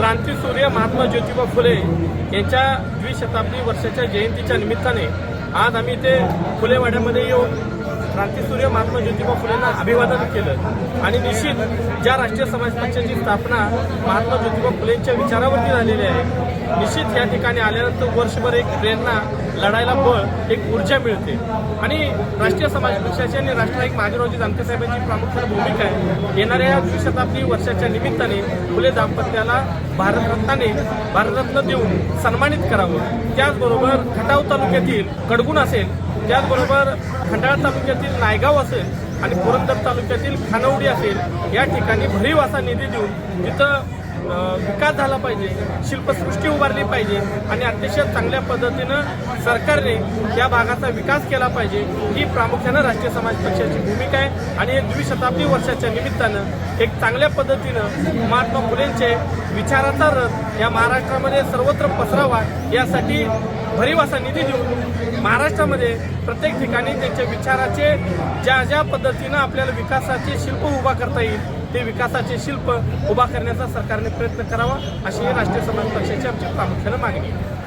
क्रांतीसूर्य महात्मा ज्योतिबा फुले यांच्या द्विशताब्दी वर्षाच्या जयंतीच्या निमित्ताने आज आम्ही इथे फुलेवाड्यामध्ये येऊन क्रांतीसूर्य महात्मा ज्योतिबा फुलेंना अभिवादन केलं आणि निश्चित ज्या राष्ट्रीय समाज पक्षाची स्थापना महात्मा ज्योतिबा फुलेंच्या विचारावरती झालेली आहे, निश्चित या ठिकाणी आल्यानंतर वर्षभर एक प्रेरणा, लढायला बळ, एक ऊर्जा मिळते आणि राष्ट्रीय समाज पक्षाची आणि राष्ट्रनायक महादेवरावजी जानकर साहेबांची प्रामुख्याने भूमिका आहे. येणाऱ्या या द्विशताब्दी वर्षाच्या निमित्ताने फुले दाम्पत्याला भारतरत्न देऊन सन्मानित करावं. त्याचबरोबर खटाव तालुक्यातील कडगुण असेल, त्याचबरोबर खंडाळा तालुक्यातील नायगाव असेल आणि पुरंदर तालुक्यातील खानवडी असेल, या ठिकाणी भरीव असा निधी देऊन तिथं विकास झाला पाहिजे, शिल्पसृष्टी उभारली पाहिजे आणि अतिशय चांगल्या पद्धतीनं सरकारने त्या भागाचा विकास केला पाहिजे. ही प्रामुख्यानं राष्ट्रीय समाज पक्षाची भूमिका आहे आणि हे द्विशताब्दी वर्षाच्या निमित्तानं एक चांगल्या पद्धतीनं महात्मा फुलेंचे विचाराचा रथ या महाराष्ट्रामध्ये सर्वत्र पसरावा यासाठी भरीव असा निधी देऊन महाराष्ट्रामध्ये प्रत्येक ठिकाणी त्यांच्या विचाराचे ज्या पद्धतीनं आपल्याला विकासाचे शिल्प उभा करता येईल ते विकासाचे शिल्प उभा करण्याचा सरकारने प्रयत्न करावा, अशी राष्ट्रीय समाज पक्षाची आमची प्रामुख्यानं मागणी आहे.